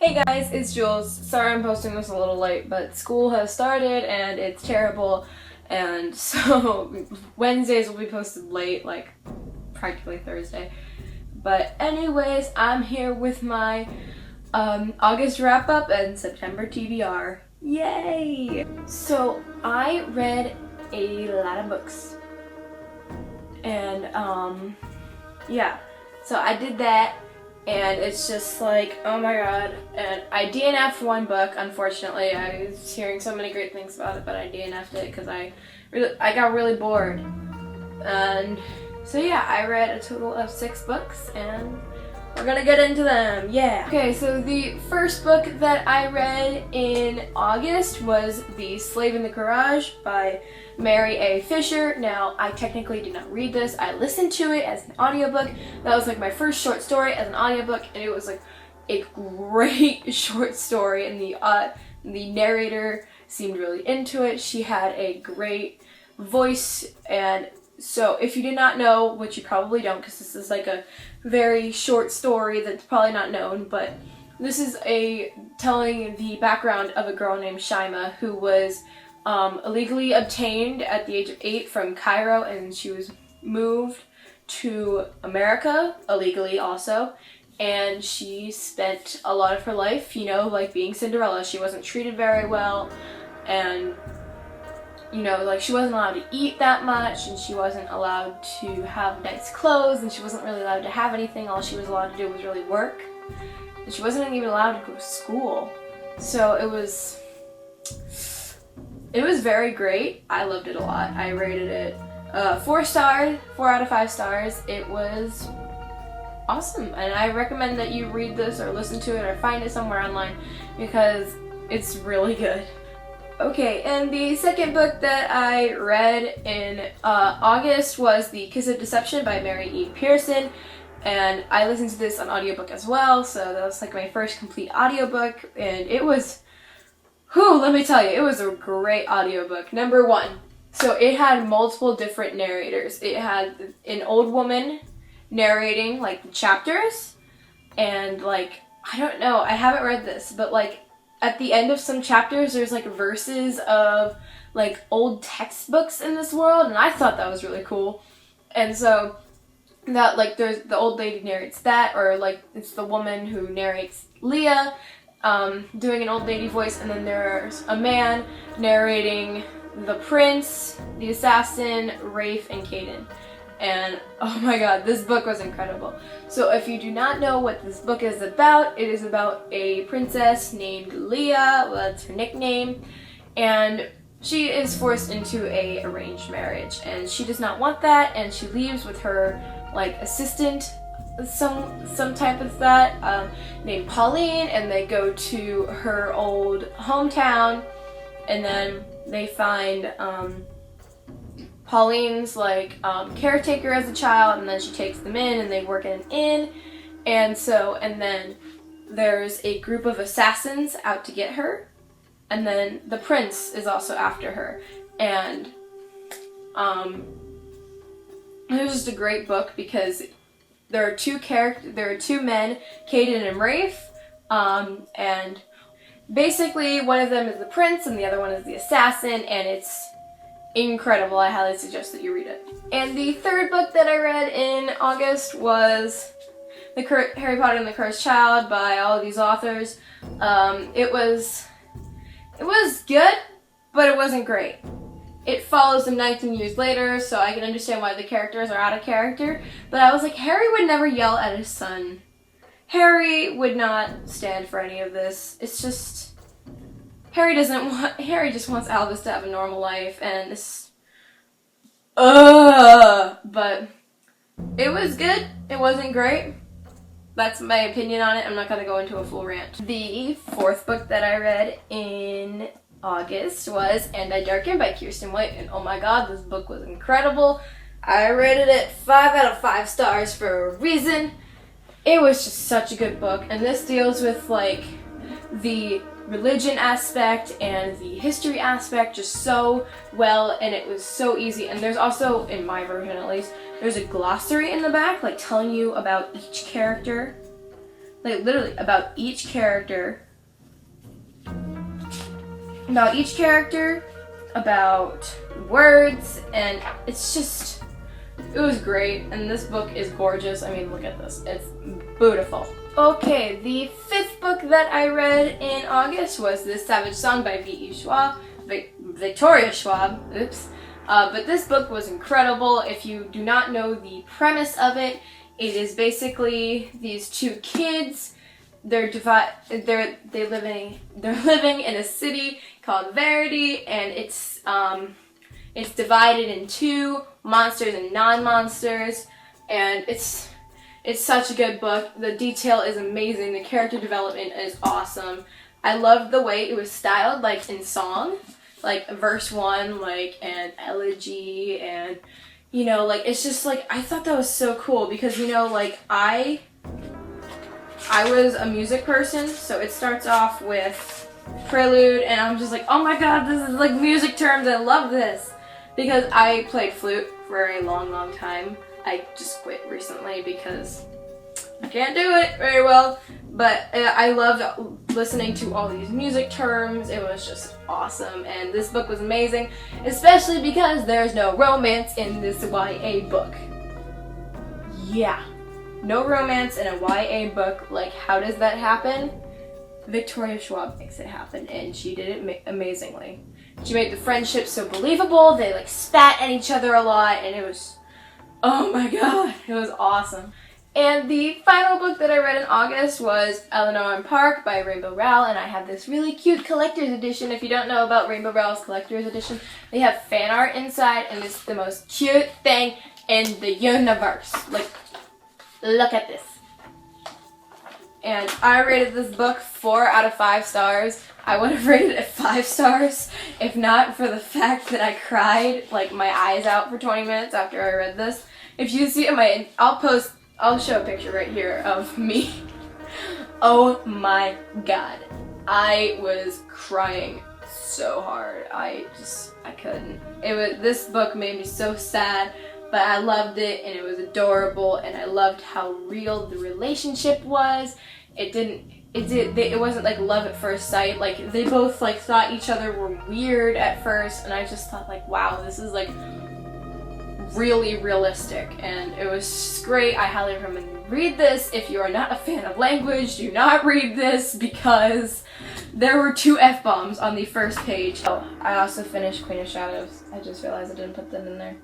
Hey guys, it's Jules. Sorry I'm posting this a little late, but school has started and it's terrible, and so Wednesdays will be posted late, like practically Thursday. But anyways, I'm here with my August wrap-up and September TBR. Yay! So I read a lot of books, and yeah, so I did that. And it's just like, oh my god. And I DNF'd one book, unfortunately. I was hearing so many great things about it, but I DNF'd it because I got really bored. And so yeah, I read a total of 6 books, and we're gonna get into them, yeah. Okay, so the first book that I read in August was The Slave in the Garage by Mary A. Fisher. Now, I technically did not read this. I listened to it as an audiobook. That was like my first short story as an audiobook, and it was like a great short story, and the narrator seemed really into it. She had a great voice, and so if you did not know, which you probably don't because this is like a very short story that's probably not known, but this is telling the background of a girl named Shaima who was illegally obtained at the age of 8 from Cairo, and she was moved to America illegally also, and she spent a lot of her life, you know, like being Cinderella. She wasn't treated very well, and you know, like she wasn't allowed to eat that much, and she wasn't allowed to have nice clothes, and she wasn't really allowed to have anything. All she was allowed to do was really work, and she wasn't even allowed to go to school. So it was very great. I loved it a lot. I rated it 4 stars, 4 out of 5 stars. It was awesome, and I recommend that you read this or listen to it or find it somewhere online because it's really good. Okay, and the second book that I read in August was The Kiss of Deception by Mary E. Pearson, and I listened to this on audiobook as well, so that was like my first complete audiobook, and it was, let me tell you, it was a great audiobook. Number one, so it had multiple different narrators. It had an old woman narrating like the chapters, and like, I don't know, I haven't read this, but like at the end of some chapters there's like verses of like old textbooks in this world, and I thought that was really cool. And so that, like, there's the old lady narrates that, or like it's the woman who narrates Leah doing an old lady voice, and then there's a man narrating the prince, the assassin, Rafe, and Caden. And oh my god, this book was incredible. So if you do not know what this book is about, it is about a princess named Leah, well, that's her nickname, and she is forced into a arranged marriage, and she does not want that, and she leaves with her like assistant, some type of that, named Pauline, and they go to her old hometown, and then they find Pauline's like caretaker as a child, and then she takes them in and they work in an inn, and then there's a group of assassins out to get her, and then the prince is also after her, and it was just a great book because there are two men, Caden and Rafe, and basically one of them is the prince and the other one is the assassin, and it's incredible. I highly suggest that you read it. And the third book that I read in August was Harry Potter and the Cursed Child by all of these authors. It was good, but it wasn't great. It follows them 19 years later, so I can understand why the characters are out of character, but I was like, Harry would never yell at his son. Harry would not stand for any of this. It's just, Harry just wants Albus to have a normal life, and this, but it was good. It wasn't great. That's my opinion on it. I'm not gonna go into a full rant. The fourth book that I read in August was And I Darken by Kirsten White, and oh my god, this book was incredible. I rated it 5 out of 5 stars for a reason. It was just such a good book, and this deals with like the religion aspect and the history aspect just so well, and it was so easy. And there's also, in my version at least, there's a glossary in the back like telling you about each character. like literally about each character, about words, and it was great, and this book is gorgeous. I mean, look at this. It's beautiful. Okay, the 5th book that I read in August was This Savage Song by Victoria Schwab. Oops. But this book was incredible. If you do not know the premise of it, it is basically these two kids. They're living in a city called Verity, and it's divided in two, monsters and non-monsters, and it's such a good book. The detail is amazing. The character development is awesome. I loved the way it was styled, like in song, like verse 1, like an elegy, and you know, like it's just like, I thought that was so cool because, you know, like I was a music person, so it starts off with prelude, and I'm just like, oh my god, this is like music terms. I love this because I played flute for a long time. I just quit recently because I can't do it very well, but I loved listening to all these music terms. It was just awesome, and this book was amazing, especially because there's no romance in this YA book. Yeah, no romance in a YA book. Like, how does that happen? Victoria Schwab makes it happen, and she did it amazingly. She made the friendship so believable. They like spat at each other a lot, and it was, oh my god, it was awesome. And the final book that I read in August was Eleanor and Park by Rainbow Rowell, and I have this really cute collector's edition. If you don't know about Rainbow Rowell's collector's edition, they have fan art inside, and it's the most cute thing in the universe. Like, look at this. And I rated this book 4 out of 5 stars. I would have rated it 5 stars if not for the fact that I cried like my eyes out for 20 minutes after I read this. If you see it, I'll show a picture right here of me. Oh my god. I was crying so hard. I couldn't. This book made me so sad, but I loved it, and it was adorable, and I loved how real the relationship was. It wasn't like love at first sight. Like, they both like thought each other were weird at first, and I just thought like, wow, this is like really realistic, and it was just great. I highly recommend you read this. If you are not a fan of language, do not read this because there were 2 F-bombs on the first page. Oh, I also finished Queen of Shadows. I just realized I didn't put them in there.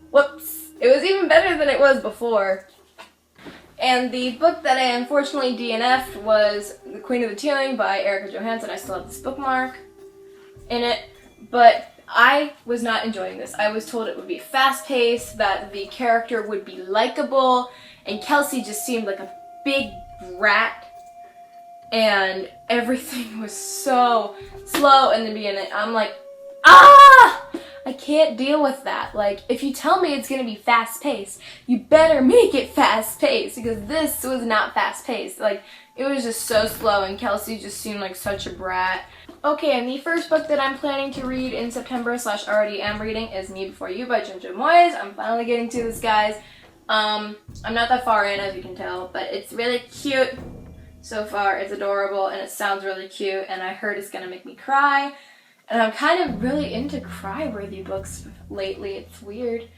Whoops! It was even better than it was before. And the book that I unfortunately DNF'd was The Queen of the Tealing by Erica Johansson. I still have this bookmark in it, but I was not enjoying this. I was told it would be fast-paced, that the character would be likable, and Kelsey just seemed like a big brat, and everything was so slow in the beginning. I'm like, ah! I can't deal with that. Like, if you tell me it's gonna be fast-paced, you better make it fast-paced, because this was not fast-paced. Like, it was just so slow, and Kelsey just seemed like such a brat. Okay, and the first book that I'm planning to read in September / already am reading is Me Before You by Ginger Moyes. I'm finally getting to this, guys. I'm not that far in, as you can tell, but it's really cute so far. It's adorable, and it sounds really cute, and I heard it's gonna make me cry. And I'm kind of really into cry-worthy books lately. It's weird.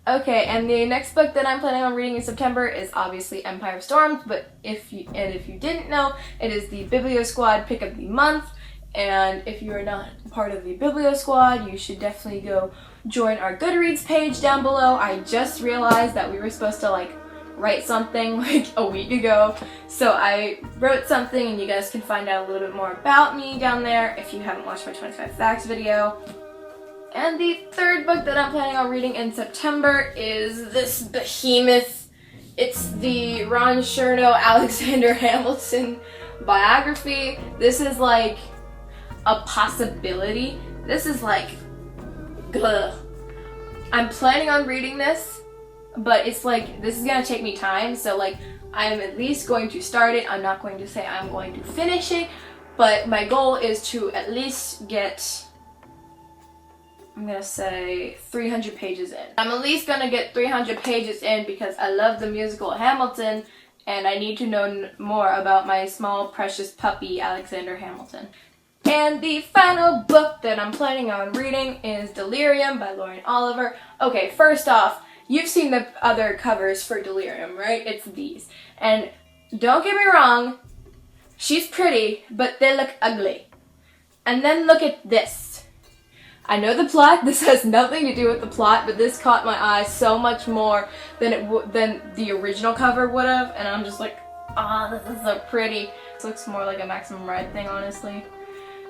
Okay, and the next book that I'm planning on reading in September is obviously Empire of Storms, but if you didn't know, it is the Biblio Squad Pick of the Month. And if you are not part of the Biblio Squad, you should definitely go join our Goodreads page down below. I just realized that we were supposed to like write something like a week ago, so I wrote something, and you guys can find out a little bit more about me down there if you haven't watched my 25 facts video. And the third book that I'm planning on reading in September is this behemoth. It's the Ron Chernow Alexander Hamilton biography. This is like a possibility. This is like, ugh. I'm planning on reading this, but it's like, this is gonna take me time, so like, I'm at least going to start it. I'm not going to say I'm going to finish it, but my goal is to at least get, I'm gonna say 300 pages in. I'm at least gonna get 300 pages in because I love the musical Hamilton, and I need to know more about my small precious puppy, Alexander Hamilton. And the final book that I'm planning on reading is Delirium by Lauren Oliver. Okay, first off, you've seen the other covers for Delirium, right? It's these. And don't get me wrong, she's pretty, but they look ugly. And then look at this. I know the plot, this has nothing to do with the plot, but this caught my eye so much more than the original cover would have, and I'm just like, this is so pretty. This looks more like a Maximum Ride thing, honestly.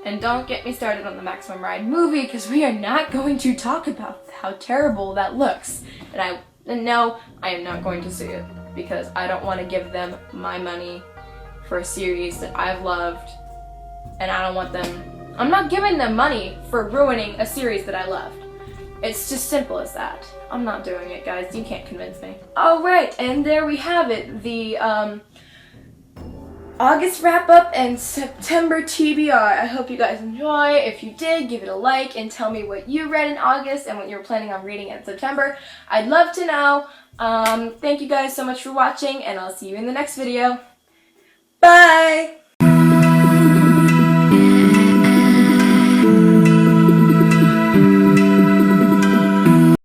And don't get me started on the Maximum Ride movie, because we are not going to talk about how terrible that looks. And no, I am not going to see it, because I don't want to give them my money for a series that I've loved, and I don't want them... I'm not giving them money for ruining a series that I loved. It's just simple as that. I'm not doing it, guys. You can't convince me. Alright, and there we have it. The August wrap-up and September TBR. I hope you guys enjoy. If you did, give it a like and tell me what you read in August and what you're planning on reading in September. I'd love to know. Thank you guys so much for watching, and I'll see you in the next video. Bye!